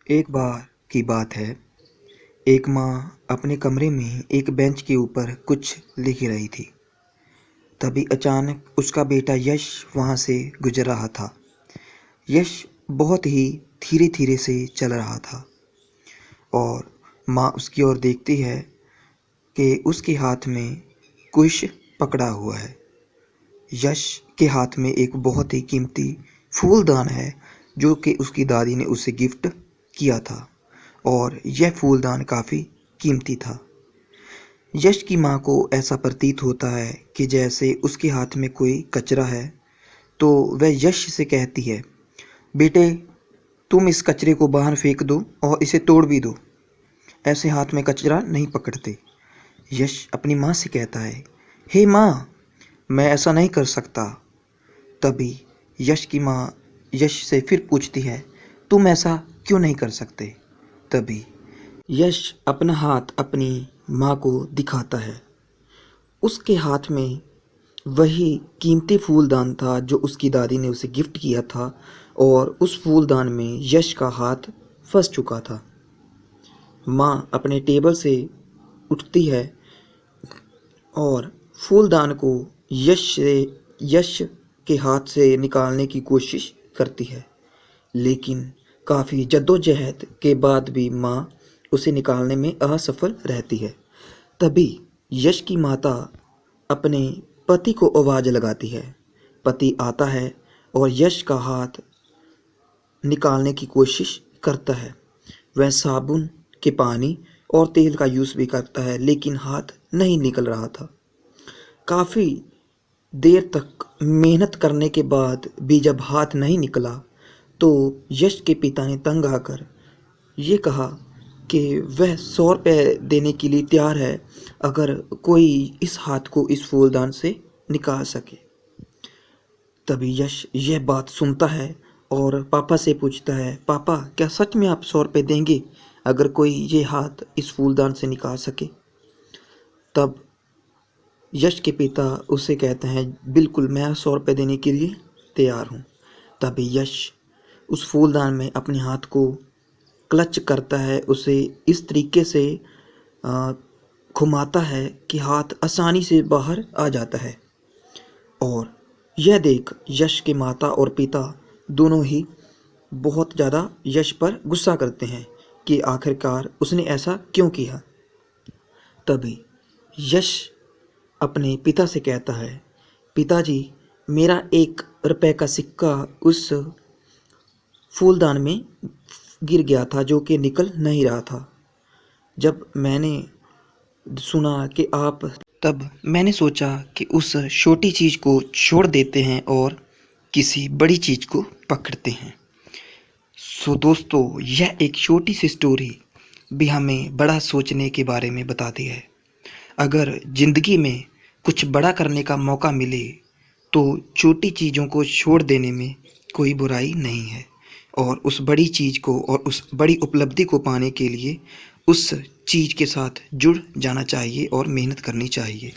एक बार की बात है। एक माँ अपने कमरे में एक बेंच के ऊपर कुछ लिख रही थी। तभी अचानक उसका बेटा यश वहाँ से गुजर रहा था। यश बहुत ही धीरे धीरे से चल रहा था और माँ उसकी ओर देखती है कि उसके हाथ में कुछ पकड़ा हुआ है। यश के हाथ में एक बहुत ही कीमती फूलदान है जो कि उसकी दादी ने उसे गिफ्ट किया था और यह फूलदान काफ़ी कीमती था। यश की माँ को ऐसा प्रतीत होता है कि जैसे उसके हाथ में कोई कचरा है, तो वह यश से कहती है, बेटे तुम इस कचरे को बाहर फेंक दो और इसे तोड़ भी दो। ऐसे हाथ में कचरा नहीं पकड़ते। यश अपनी माँ से कहता है, हे माँ, मैं ऐसा नहीं कर सकता। तभी यश की माँ यश से फिर पूछती है, तुम ऐसा क्यों नहीं कर सकते? तभी यश अपना हाथ अपनी माँ को दिखाता है। उसके हाथ में वही कीमती फूलदान था जो उसकी दादी ने उसे गिफ्ट किया था और उस फूलदान में यश का हाथ फंस चुका था। माँ अपने टेबल से उठती है और फूलदान को यश के हाथ से निकालने की कोशिश करती है, लेकिन काफ़ी जद्दोजहद के बाद भी माँ उसे निकालने में असफल रहती है। तभी यश की माता अपने पति को आवाज़ लगाती है। पति आता है और यश का हाथ निकालने की कोशिश करता है। वह साबुन के पानी और तेल का यूज़ भी करता है, लेकिन हाथ नहीं निकल रहा था। काफ़ी देर तक मेहनत करने के बाद भी जब हाथ नहीं निकला, तो यश के पिता ने तंग आकर ये कहा कि वह 100 रुपये देने के लिए तैयार है अगर कोई इस हाथ को इस फूलदान से निकाल सके। तभी यश यह बात सुनता है और पापा से पूछता है, पापा क्या सच में आप 100 रुपये देंगे अगर कोई ये हाथ इस फूलदान से निकाल सके? तब यश के पिता उसे कहते हैं, बिल्कुल मैं 100 रुपये देने के लिए तैयार हूँ। तभी यश उस फूलदान में अपने हाथ को क्लच करता है, उसे इस तरीके से घुमाता है कि हाथ आसानी से बाहर आ जाता है। और यह देख यश के माता और पिता दोनों ही बहुत ज़्यादा यश पर गुस्सा करते हैं कि आखिरकार उसने ऐसा क्यों किया। तभी यश अपने पिता से कहता है, पिताजी मेरा 1 रुपये का सिक्का उस फूलदान में गिर गया था जो कि निकल नहीं रहा था। जब मैंने सुना कि आप तब मैंने सोचा कि उस छोटी चीज़ को छोड़ देते हैं और किसी बड़ी चीज़ को पकड़ते हैं। सो दोस्तों, यह एक छोटी सी स्टोरी भी हमें बड़ा सोचने के बारे में बताती है। अगर ज़िंदगी में कुछ बड़ा करने का मौका मिले तो छोटी चीज़ों को छोड़ देने में कोई बुराई नहीं है और उस बड़ी चीज़ को और उस बड़ी उपलब्धि को पाने के लिए उस चीज़ के साथ जुड़ जाना चाहिए और मेहनत करनी चाहिए।